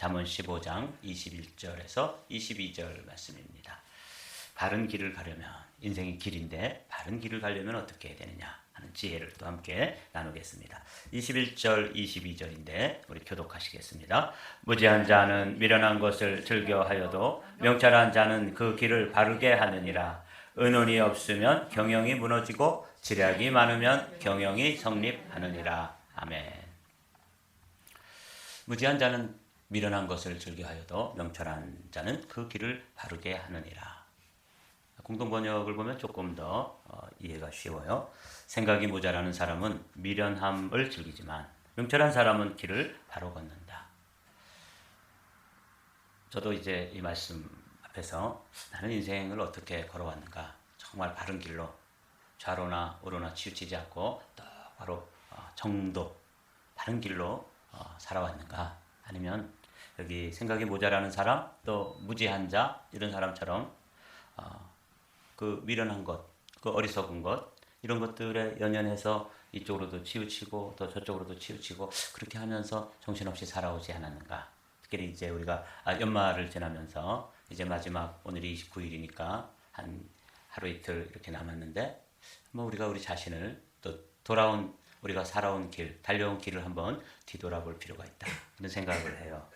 잠언 15장 21절에서 22절 말씀입니다. 바른 길을 가려면, 인생이 길인데 바른 길을 가려면 어떻게 해야 되느냐 하는 지혜를 또 함께 나누겠습니다. 21절 22절인데 우리 교독하시겠습니다. 무지한 자는 미련한 것을 즐겨하여도 명철한 자는 그 길을 바르게 하느니라. 의논이 없으면 경영이 무너지고 지략이 많으면 경영이 성립하느니라. 아멘. 무지한 자는 미련한 것을 즐겨하여도 명철한 자는 그 길을 바르게 하느니라. 공동번역을 보면 조금 더 이해가 쉬워요. 생각이 모자라는 사람은 미련함을 즐기지만 명철한 사람은 길을 바로 걷는다. 저도 이제 이 말씀 앞에서 나는 인생을 어떻게 걸어왔는가, 정말 바른 길로 좌로나 우로나 치우치지 않고 똑바로 정도 바른 길로 살아왔는가, 아니면 여기 생각이 모자라는 사람, 또 무지한 자 이런 사람처럼 그 미련한 것, 그 어리석은 것 이런 것들에 연연해서 이쪽으로도 치우치고 또 저쪽으로도 치우치고 그렇게 하면서 정신없이 살아오지 않았는가. 특히 이제 우리가 연말을 지나면서 이제 마지막 오늘이 29일이니까 한 하루 이틀 이렇게 남았는데 우리가 우리 자신을 또 돌아온 우리가 살아온 길, 달려온 길을 한번 뒤돌아볼 필요가 있다. 그런 생각을 해요.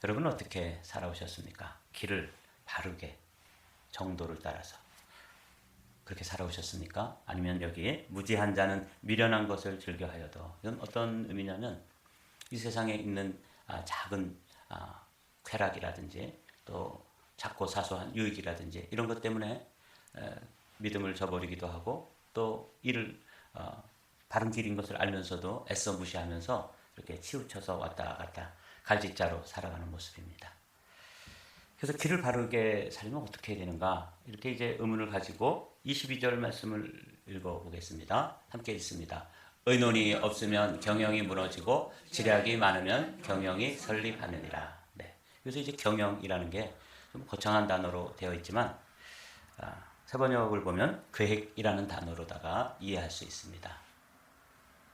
여러분은 어떻게 살아오셨습니까? 길을 바르게 정도를 따라서 그렇게 살아오셨습니까? 아니면 여기 무지한 자는 미련한 것을 즐겨하여도, 이건 어떤 의미냐면 이 세상에 있는 작은 쾌락이라든지 또 작고 사소한 유익이라든지 이런 것 때문에 믿음을 저버리기도 하고 또 이를 바른 길인 것을 알면서도 애써 무시하면서 이렇게 치우쳐서 왔다 갔다 갈짓자로 살아가는 모습입니다. 그래서 길을 바르게 살면 어떻게 해야 되는가, 이렇게 이제 의문을 가지고 22절 말씀을 읽어보겠습니다. 함께 읽습니다. 의논이 없으면 경영이 무너지고 지략이 많으면 경영이 설립하느니라. 네. 그래서 이제 경영이라는 게 좀 거창한 단어로 되어 있지만 세번역을 보면 계획이라는 단어로다가 이해할 수 있습니다.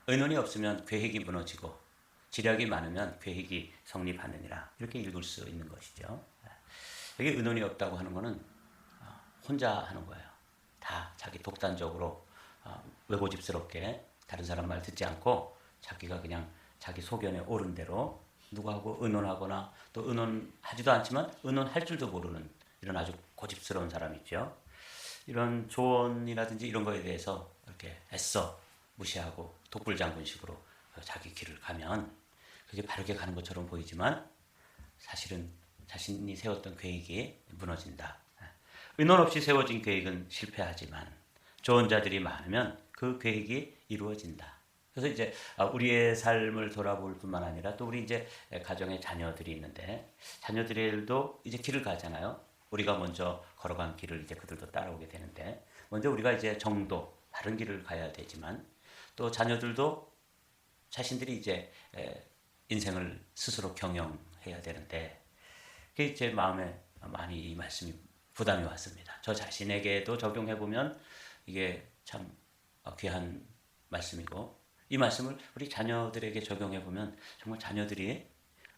의논이 없으면 계획이 무너지고 지략이 많으면 계획이 성립하느니라, 이렇게 읽을 수 있는 것이죠. 여기 의논이 없다고 하는 것은 혼자 하는 거예요. 다 자기 독단적으로 외고집스럽게 다른 사람 말 듣지 않고 자기가 그냥 자기 소견에 옳은 대로 누구하고 의논하거나 또 의논하지도 않지만 의논할 줄도 모르는 이런 아주 고집스러운 사람이 있죠. 이런 조언이라든지 이런 거에 대해서 이렇게 애써 무시하고 독불장군식으로 자기 길을 가면 그게 바르게 가는 것처럼 보이지만 사실은 자신이 세웠던 계획이 무너진다. 의논 없이 세워진 계획은 실패하지만 좋은 자들이 많으면 그 계획이 이루어진다. 그래서 이제 우리의 삶을 돌아볼 뿐만 아니라 또 우리 이제 가정에 자녀들이 있는데 자녀들도 이제 길을 가잖아요. 우리가 먼저 걸어간 길을 이제 그들도 따라오게 되는데 먼저 우리가 이제 정도 바른 길을 가야 되지만 또 자녀들도 자신들이 이제 인생을 스스로 경영해야 되는데 그게 제 마음에 많이 이 말씀이 부담이 왔습니다. 저 자신에게도 적용해 보면 이게 참 귀한 말씀이고 이 말씀을 우리 자녀들에게 적용해 보면 정말 자녀들이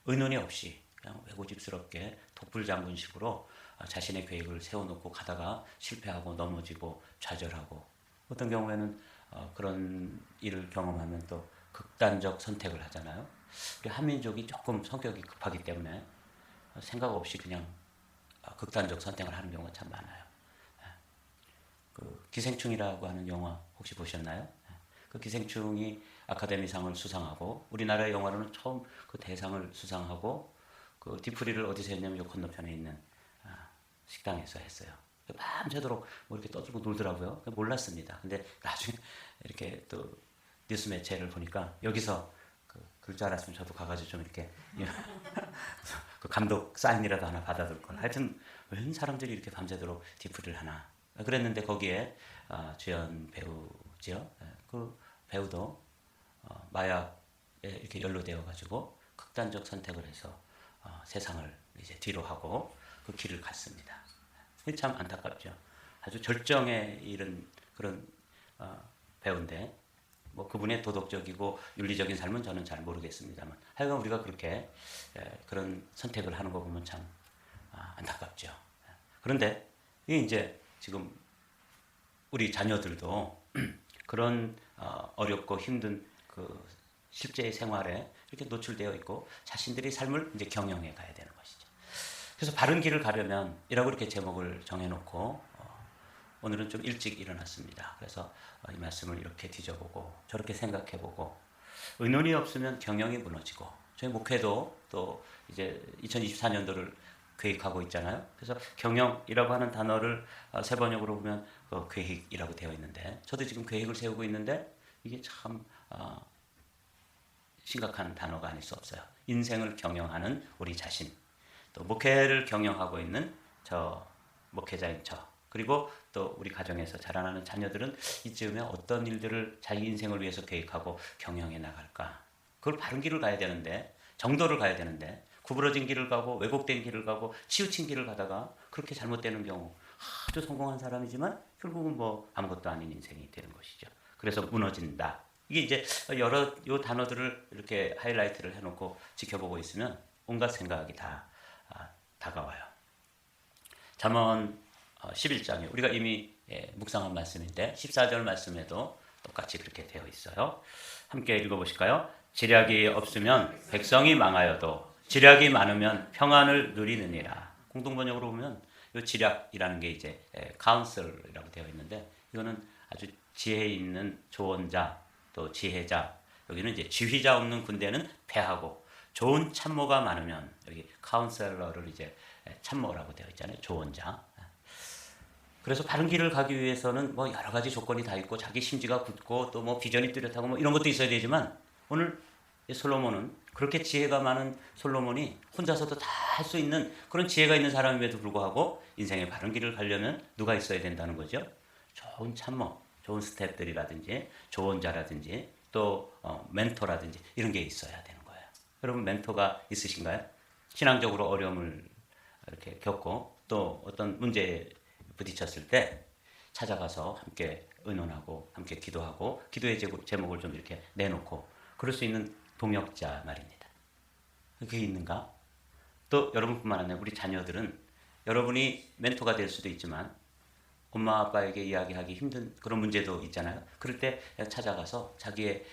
의논이 없이 그냥 외고집스럽게 독불장군식으로 자신의 계획을 세워놓고 가다가 실패하고 넘어지고 좌절하고 어떤 경우에는 그런 일을 경험하면 또 극단적 선택을 하잖아요. 우리 한민족이 조금 성격이 급하기 때문에 생각 없이 그냥 극단적 선택을 하는 경우가 참 많아요. 그 기생충이라고 하는 영화 혹시 보셨나요? 그 기생충이 아카데미상을 수상하고 우리나라 영화로는 처음 그 대상을 수상하고 그 뒤풀이를 어디서 했냐면 요 건너편에 있는 식당에서 했어요. 밤새도록 뭐 이렇게 떠들고 놀더라고요. 몰랐습니다. 근데 나중에 이렇게 또 뉴스 매체를 보니까 여기서 그럴 줄 알았으면 저도 가가지고 좀 이렇게 그 감독 사인이라도 하나 받아둘 걸. 하여튼 웬 사람들이 이렇게 밤새도록 뒤풀이를 하나. 그랬는데 거기에 주연 배우죠. 그 배우도 마약에 이렇게 연루되어 가지고 극단적 선택을 해서 세상을 이제 뒤로 하고 그 길을 갔습니다. 참 안타깝죠. 아주 절정에 이른 그런 배우인데 뭐 그분의 도덕적이고 윤리적인 삶은 저는 잘 모르겠습니다만 하여간 우리가 그렇게 그런 선택을 하는 거 보면 참 안타깝죠. 그런데 이게 이제 지금 우리 자녀들도 그런 어렵고 힘든 그 실제의 생활에 이렇게 노출되어 있고 자신들의 삶을 이제 경영해 가야 되는 것이죠. 그래서 바른 길을 가려면 이라고 이렇게 제목을 정해놓고 오늘은 좀 일찍 일어났습니다. 그래서 이 말씀을 이렇게 뒤져보고 저렇게 생각해보고 의논이 없으면 경영이 무너지고 저희 목회도 또 이제 2024년도를 계획하고 있잖아요. 그래서 경영이라고 하는 단어를 세 번역으로 보면 계획이라고 되어 있는데 저도 지금 계획을 세우고 있는데 이게 참 심각한 단어가 아닐 수 없어요. 인생을 경영하는 우리 자신, 또 목회를 경영하고 있는 저 목회자인 저, 그리고 또 우리 가정에서 자라나는 자녀들은 이쯤에 어떤 일들을 자기 인생을 위해서 계획하고 경영해 나갈까? 그걸 바른 길을 가야 되는데, 정도를 가야 되는데 구부러진 길을 가고 왜곡된 길을 가고 치우친 길을 가다가 그렇게 잘못되는 경우, 아주 성공한 사람이지만 결국은 뭐 아무것도 아닌 인생이 되는 것이죠. 그래서 무너진다. 이게 이제 여러 요 단어들을 이렇게 하이라이트를 해놓고 지켜보고 있으면 온갖 생각이 다 다가와요. 잠언 11장에 우리가 이미 묵상한 말씀인데 14절 말씀에도 똑같이 그렇게 되어 있어요. 함께 읽어보실까요? 지략이 없으면 백성이 망하여도 지략이 많으면 평안을 누리느니라. 공동번역으로 보면 이 지략이라는 게 이제 카운슬이라고 되어 있는데 이거는 아주 지혜 있는 조언자 또 지혜자, 여기는 이제 지휘자 없는 군대는 패하고 좋은 참모가 많으면 여기 카운셀러를 이제 참모라고 되어 있잖아요. 조언자. 그래서 바른 길을 가기 위해서는 뭐 여러 가지 조건이 다 있고 자기 심지가 굳고 또 뭐 비전이 뚜렷하고 뭐 이런 것도 있어야 되지만 오늘 솔로몬은 그렇게 지혜가 많은 솔로몬이 혼자서도 다 할 수 있는 그런 지혜가 있는 사람임에도 불구하고 인생의 바른 길을 가려면 누가 있어야 된다는 거죠? 좋은 참모, 좋은 스태프들이라든지 조언자라든지 또 멘토라든지 이런 게 있어야 되는 거예요. 여러분 멘토가 있으신가요? 신앙적으로 어려움을 이렇게 겪고 또 어떤 문제에 부딪혔을 때 찾아가서 함께 의논하고 함께 기도하고 기도의 제목을 좀 이렇게 내놓고 그럴 수 있는 동역자 말입니다. 그게 있는가? 또 여러분뿐만 아니라 우리 자녀들은 여러분이 멘토가 될 수도 있지만 엄마 아빠에게 이야기하기 힘든 그런 문제도 있잖아요. 그럴 때 찾아가서 자기의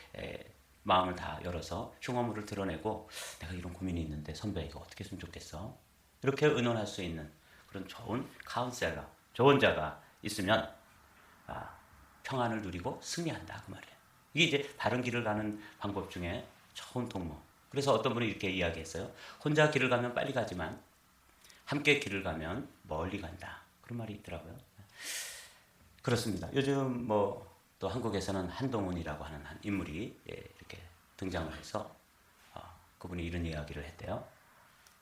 마음을 다 열어서 흉어물을 드러내고 내가 이런 고민이 있는데 선배 이거 어떻게 했으면 좋겠어? 이렇게 의논할 수 있는 그런 좋은 카운셀러, 조언자가 있으면 평안을 누리고 승리한다 그 말이에요. 이게 이제 바른 길을 가는 방법 중에 좋은 동무. 그래서 어떤 분이 이렇게 이야기했어요. 혼자 길을 가면 빨리 가지만 함께 길을 가면 멀리 간다. 그런 말이 있더라고요. 그렇습니다. 요즘 뭐 또 한국에서는 한동훈이라고 하는 한 인물이 이렇게 등장을 해서 그분이 이런 이야기를 했대요.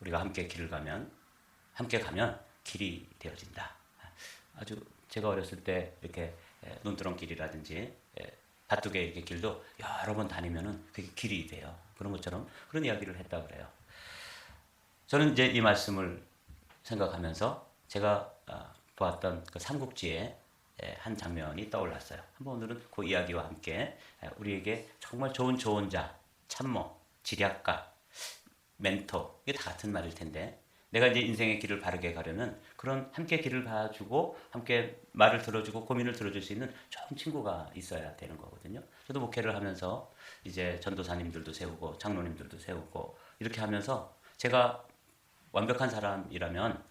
우리가 함께 길을 가면 함께 가면 길이 되어진다. 아주 제가 어렸을 때 이렇게 논두렁길이라든지 밭두개 이렇게 길도 여러 번 다니면은 그게 길이 돼요. 그런 것처럼 그런 이야기를 했다 그래요. 저는 이제 이 말씀을 생각하면서 제가 보았던 그 삼국지의 한 장면이 떠올랐어요. 한번 오늘은 그 이야기와 함께 우리에게 정말 좋은 조언자, 참모, 지략가, 멘토 이게 다 같은 말일 텐데 내가 이제 인생의 길을 바르게 가려면 그런 함께 길을 가주고 함께 말을 들어주고 고민을 들어줄 수 있는 좋은 친구가 있어야 되는 거거든요. 저도 목회를 하면서 이제 전도사님들도 세우고 장로님들도 세우고 이렇게 하면서 제가 완벽한 사람이라면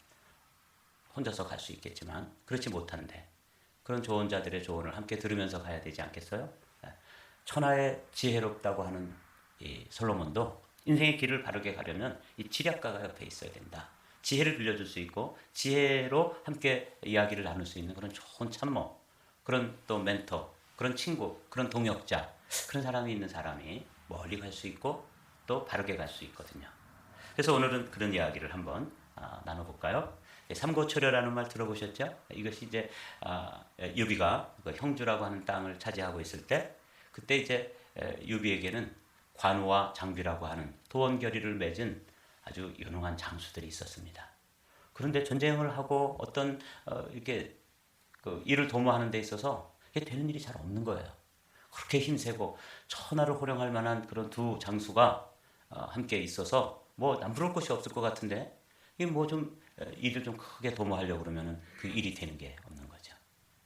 혼자서 갈 수 있겠지만 그렇지 못한데 그런 조언자들의 조언을 함께 들으면서 가야 되지 않겠어요? 천하의 지혜롭다고 하는 이 솔로몬도 인생의 길을 바르게 가려면 이 지략가가 옆에 있어야 된다. 지혜를 빌려줄 수 있고 지혜로 함께 이야기를 나눌 수 있는 그런 좋은 참모, 그런 또 멘토, 그런 친구, 그런 동역자, 그런 사람이 있는 사람이 멀리 갈 수 있고 또 바르게 갈 수 있거든요. 그래서 오늘은 그런 이야기를 한번 나눠볼까요? 삼고초려라는 말 들어보셨죠? 이것이 이제 유비가 그 형주라고 하는 땅을 차지하고 있을 때 그때 이제 유비에게는 관우와 장비라고 하는 도원결의를 맺은 아주 유능한 장수들이 있었습니다. 그런데 전쟁을 하고 어떤 이렇게 그 일을 도모하는 데 있어서 이게 되는 일이 잘 없는 거예요. 그렇게 힘세고 천하를 호령할 만한 그런 두 장수가 함께 있어서 뭐 남부러울 것이 없을 것 같은데 이게 뭐 좀 일을 좀 크게 도모하려고 그러면은 그 일이 되는 게 없는 거죠.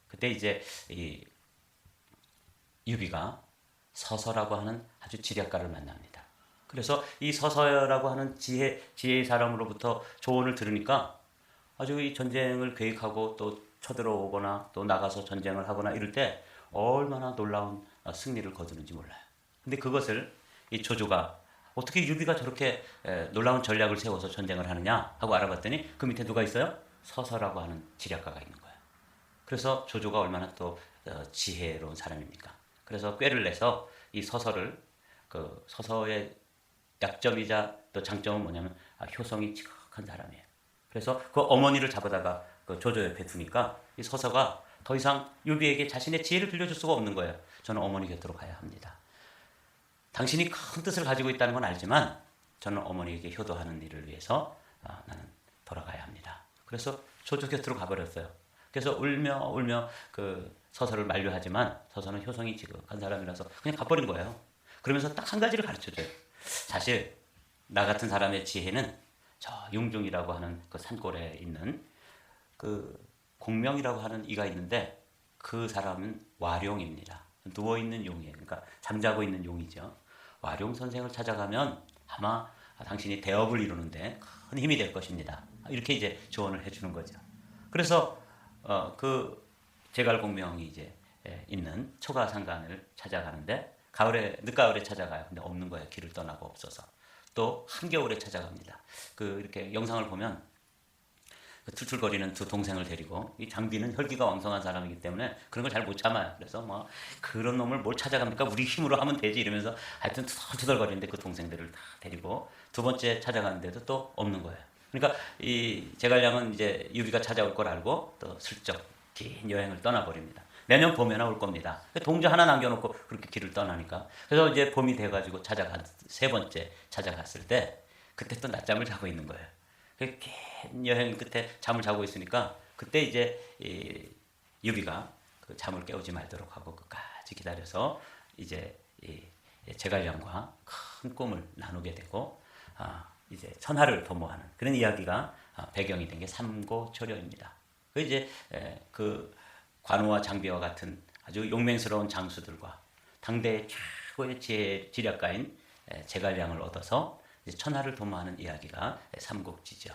그때 이제 이 유비가 서서라고 하는 아주 지략가를 만납니다. 그래서 이 서서라고 하는 지혜의 사람으로부터 조언을 들으니까 아주 이 전쟁을 계획하고 또 쳐들어오거나 또 나가서 전쟁을 하거나 이럴 때 얼마나 놀라운 승리를 거두는지 몰라요. 근데 그것을 이 조조가 어떻게 유비가 저렇게 놀라운 전략을 세워서 전쟁을 하느냐 하고 알아봤더니 그 밑에 누가 있어요? 서서라고 하는 지략가가 있는 거예요. 그래서 조조가 얼마나 또 지혜로운 사람입니까? 그래서 꾀를 내서 이 서서를 그 서서의 약점이자 또 장점은 뭐냐면 효성이 지극한 사람이에요. 그래서 그 어머니를 잡아다가 그 조조 옆에 두니까 이 서서가 더 이상 유비에게 자신의 지혜를 빌려줄 수가 없는 거예요. 저는 어머니 곁으로 가야 합니다. 당신이 큰 뜻을 가지고 있다는 건 알지만 저는 어머니에게 효도하는 일을 위해서 나는 돌아가야 합니다. 그래서 조조 곁으로 가버렸어요. 그래서 울며 그 서서를 만류하지만 서서는 효성이 지극한 사람이라서 그냥 가버린 거예요. 그러면서 딱 한 가지를 가르쳐줘요. 사실 나 같은 사람의 지혜는 저 융중이라고 하는 그 산골에 있는 그 공명이라고 하는 이가 있는데 그 사람은 와룡입니다. 누워있는 용이에요. 그러니까 잠자고 있는 용이죠. 와룡 선생을 찾아가면 아마 당신이 대업을 이루는데 큰 힘이 될 것입니다. 이렇게 이제 조언을 해주는 거죠. 그래서 그 제갈공명이 이제 있는 초가상간을 찾아가는데 늦가을에 찾아가요. 근데 없는 거예요. 길을 떠나고 없어서. 또 한겨울에 찾아갑니다. 그 이렇게 영상을 보면 그 툴툴거리는 두 동생을 데리고 이 장비는 혈기가 왕성한 사람이기 때문에 그런 걸 잘 못 참아요. 그래서 뭐 그런 놈을 뭘 찾아갑니까? 우리 힘으로 하면 되지 이러면서 하여튼 투덜투덜거리는데 그 동생들을 다 데리고 두 번째 찾아가는데도 또 없는 거예요. 그러니까 이 제갈량은 이제 유비가 찾아올 걸 알고 또 슬쩍 긴 여행을 떠나버립니다. 내년 봄에나 올 겁니다. 동자 하나 남겨놓고 그렇게 길을 떠나니까. 그래서 이제 봄이 돼가지고 세 번째 찾아갔을 때 그때 또 낮잠을 자고 있는 거예요. 긴 여행 끝에 잠을 자고 있으니까 그때 이제 이 유비가 그 잠을 깨우지 말도록 하고 끝까지 기다려서 이제 이 제갈량과 큰 꿈을 나누게 되고 이제 천하를 도모하는 그런 이야기가 배경이 된 게 삼고초려입니다. 그 이제 그 관우와 장비와 같은 아주 용맹스러운 장수들과 당대의 최고의 지략가인 제갈량을 얻어서 이제 천하를 도모하는 이야기가 삼국지죠.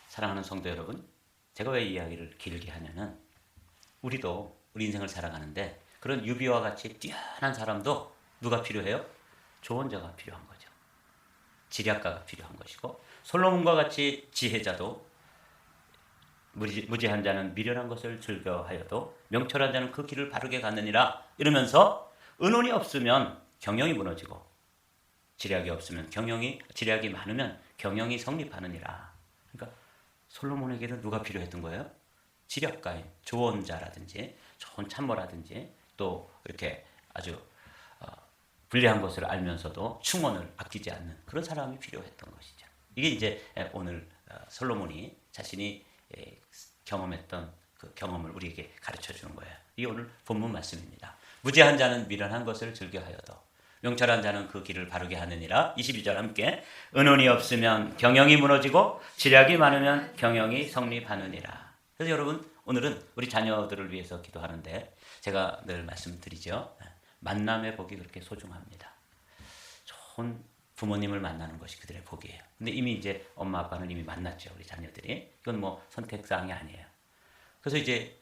사랑하는 성도 여러분, 제가 왜 이야기를 길게 하냐면 우리도 우리 인생을 살아가는데 그런 유비와 같이 뛰어난 사람도 누가 필요해요? 조언자가 필요한 거죠. 지략가가 필요한 것이고 솔로몬과 같이 지혜자도 무지한 자는 미련한 것을 즐겨하여도 명철한 자는 그 길을 바르게 갔느니라 이러면서 은혼이 없으면 경영이 무너지고 지략이 없으면 지략이 많으면 경영이 성립하느니라. 그러니까 솔로몬에게는 누가 필요했던 거예요? 지략가인 조언자라든지 좋은 참모라든지 또 이렇게 아주 불리한 것을 알면서도 충언을 아끼지 않는 그런 사람이 필요했던 것이죠. 이게 이제 오늘 솔로몬이 자신이 경험했던 그 경험을 우리에게 가르쳐 주는 거예요. 이게 오늘 본문 말씀입니다. 무지한 자는 미련한 것을 즐겨하여도 명철한 자는 그 길을 바르게 하느니라. 22절 함께 은혼이 없으면 경영이 무너지고 지략이 많으면 경영이 성립하느니라. 그래서 여러분 오늘은 우리 자녀들을 위해서 기도하는데 제가 늘 말씀드리죠. 만남의 복이 그렇게 소중합니다. 좋은 부모님을 만나는 것이 그들의 복이에요. 근데 이미 이제 엄마 아빠는 이미 만났죠. 우리 자녀들이. 이건 뭐 선택사항이 아니에요. 그래서 이제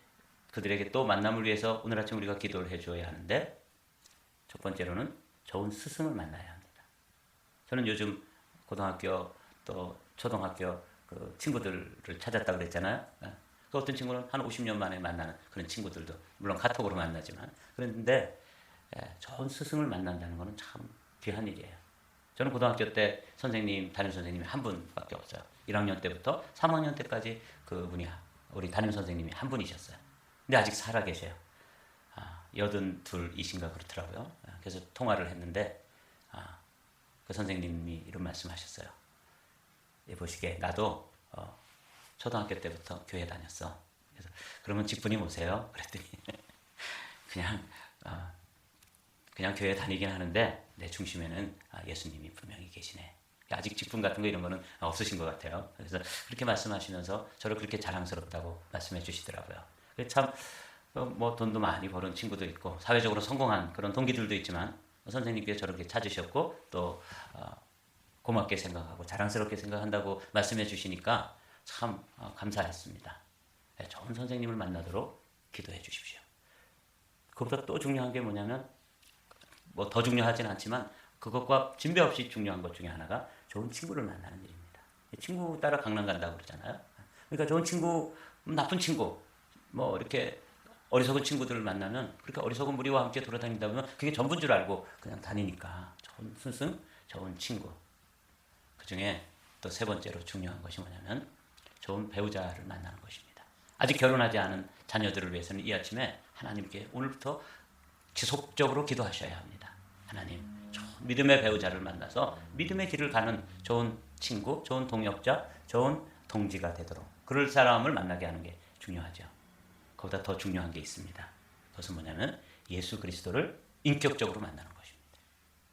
그들에게 또 만남을 위해서 오늘 아침 우리가 기도를 해줘야 하는데 첫 번째로는 좋은 스승을 만나야 합니다. 저는 요즘 고등학교 또 초등학교 그 친구들을 찾았다고 그랬잖아요. 그 어떤 친구는 한 50년 만에 만나는 그런 친구들도 물론 카톡으로 만나지만 그런데 좋은 스승을 만난다는 것은 참 귀한 일이에요. 저는 고등학교 때 담임 선생님이 한 분밖에 없어요. 1학년 때부터 3학년 때까지 그분이 우리 담임 선생님이 한 분이셨어요. 근데 아직 살아계세요. 82이신가 그렇더라고요. 그래서 통화를 했는데 그 선생님이 이런 말씀하셨어요. 보시게 나도 초등학교 때부터 교회 다녔어. 그래서 그러면 직분이 뭐세요? 그랬더니 그냥 그냥 교회 다니긴 하는데 내 중심에는 예수님이 분명히 계시네. 아직 직분 같은 거 이런 거는 없으신 것 같아요. 그래서 그렇게 말씀하시면서 저를 그렇게 자랑스럽다고 말씀해 주시더라고요. 참 뭐 돈도 많이 버는 친구도 있고 사회적으로 성공한 그런 동기들도 있지만 선생님께서 저렇게 찾으셨고 또 고맙게 생각하고 자랑스럽게 생각한다고 말씀해 주시니까 참 감사했습니다. 좋은 선생님을 만나도록 기도해 주십시오. 그것보다 또 중요한 게 뭐냐면 뭐 더 중요하진 않지만 그것과 진배 없이 중요한 것 중에 하나가 좋은 친구를 만나는 일입니다. 친구 따라 강남 간다고 그러잖아요. 그러니까 좋은 친구, 나쁜 친구, 뭐 이렇게 어리석은 친구들을 만나면 그렇게 어리석은 무리와 함께 돌아다니다 보면 그게 전부인 줄 알고 그냥 다니니까 좋은 스승, 좋은 친구. 그 중에 또 세 번째로 중요한 것이 뭐냐면 좋은 배우자를 만나는 것입니다. 아직 결혼하지 않은 자녀들을 위해서는 이 아침에 하나님께 오늘부터 지속적으로 기도하셔야 합니다. 하나님, 믿음의 배우자를 만나서 믿음의 길을 가는 좋은 친구, 좋은 동역자, 좋은 동지가 되도록 그럴 사람을 만나게 하는 게 중요하죠. 그보다 더 중요한 게 있습니다. 그것은 뭐냐면 예수 그리스도를 인격적으로 만나는 것입니다.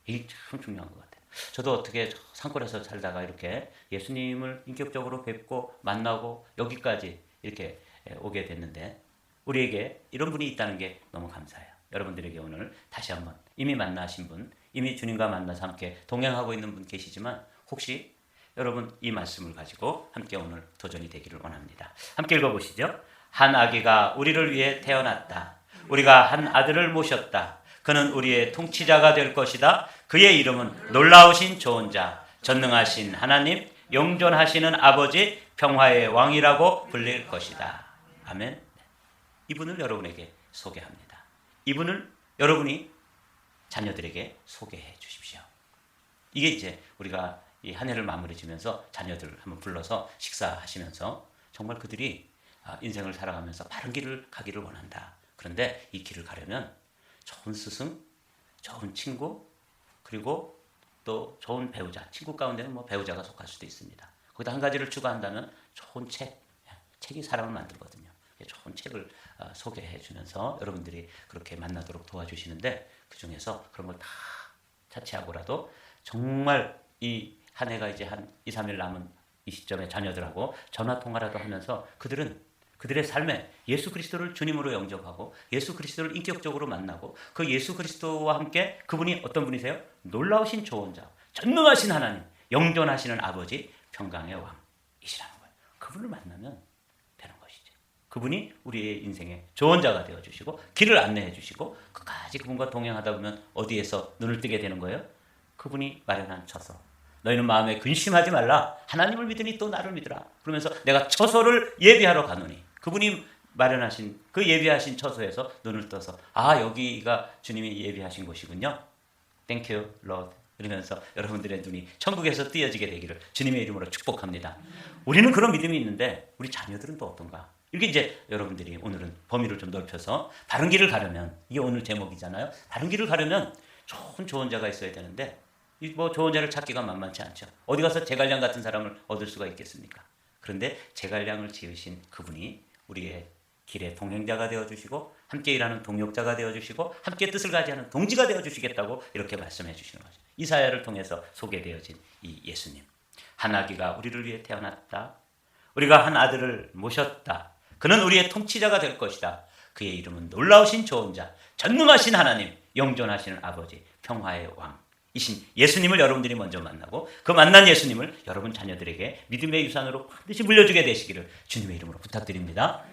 이게 참 중요한 것 같아요. 저도 어떻게 산골에서 살다가 이렇게 예수님을 인격적으로 뵙고 만나고 여기까지 이렇게 오게 됐는데 우리에게 이런 분이 있다는 게 너무 감사해요. 여러분들에게 오늘 다시 한번 이미 만나신 분, 이미 주님과 만나서 함께 동행하고 있는 분 계시지만 혹시 여러분 이 말씀을 가지고 함께 오늘 도전이 되기를 원합니다. 함께 읽어보시죠. 한 아기가 우리를 위해 태어났다. 우리가 한 아들을 모셨다. 그는 우리의 통치자가 될 것이다. 그의 이름은 놀라우신 좋은 자, 전능하신 하나님, 영존하시는 아버지, 평화의 왕이라고 불릴 것이다. 아멘. 이분을 여러분에게 소개합니다. 이분을 여러분이 자녀들에게 소개해 주십시오. 이게 이제 우리가 이 한 해를 마무리 지면서 자녀들을 한번 불러서 식사하시면서 정말 그들이 인생을 살아가면서 바른 길을 가기를 원한다. 그런데 이 길을 가려면 좋은 스승, 좋은 친구, 그리고 또 좋은 배우자. 친구 가운데는 뭐 배우자가 속할 수도 있습니다. 거기다 한 가지를 추가한다면 좋은 책이 사람을 만들거든요. 좋은 책을 소개해 주면서 여러분들이 그렇게 만나도록 도와주시는데 그 중에서 그런 걸 다 차치하고라도 정말 이 한 해가 이제 한 2, 3일 남은 이 시점에 자녀들하고 전화 통화라도 하면서 그들의 삶에 예수 그리스도를 주님으로 영접하고 예수 그리스도를 인격적으로 만나고 그 예수 그리스도와 함께 그분이 어떤 분이세요? 놀라우신 좋은 자, 전능하신 하나님, 영존하시는 아버지, 평강의 왕이시라는 거예요. 그분을 만나면 되는 것이죠. 그분이 우리의 인생의 좋은 자가 되어주시고 길을 안내해 주시고 끝까지 그분과 동행하다 보면 어디에서 눈을 뜨게 되는 거예요? 그분이 마련한 처소. 너희는 마음에 근심하지 말라. 하나님을 믿으니 또 나를 믿으라. 그러면서 내가 처소를 예비하러 가노니 그분이 마련하신 그 예비하신 처소에서 눈을 떠서 여기가 주님이 예비하신 곳이군요. Thank you, Lord. 그러면서 여러분들의 눈이 천국에서 띄어지게 되기를 주님의 이름으로 축복합니다. 우리는 그런 믿음이 있는데 우리 자녀들은 또 어떤가? 이게 이제 여러분들이 오늘은 범위를 좀 넓혀서 바른 길을 가려면 이게 오늘 제목이잖아요. 바른 길을 가려면 좋은 자가 있어야 되는데 뭐 좋은 자를 찾기가 만만치 않죠. 어디 가서 제갈량 같은 사람을 얻을 수가 있겠습니까? 그런데 제갈량을 지으신 그분이 우리의 길의 동행자가 되어주시고 함께 일하는 동역자가 되어주시고 함께 뜻을 가지하는 동지가 되어주시겠다고 이렇게 말씀해 주시는 거죠. 이사야를 통해서 소개되어진 이 예수님. 한 아기가 우리를 위해 태어났다. 우리가 한 아들을 모셨다. 그는 우리의 통치자가 될 것이다. 그의 이름은 놀라우신 좋은 자, 전능하신 하나님, 영존하시는 아버지, 평화의 왕. 이신 예수님을 여러분들이 먼저 만나고 그 만난 예수님을 여러분 자녀들에게 믿음의 유산으로 반드시 물려주게 되시기를 주님의 이름으로 부탁드립니다.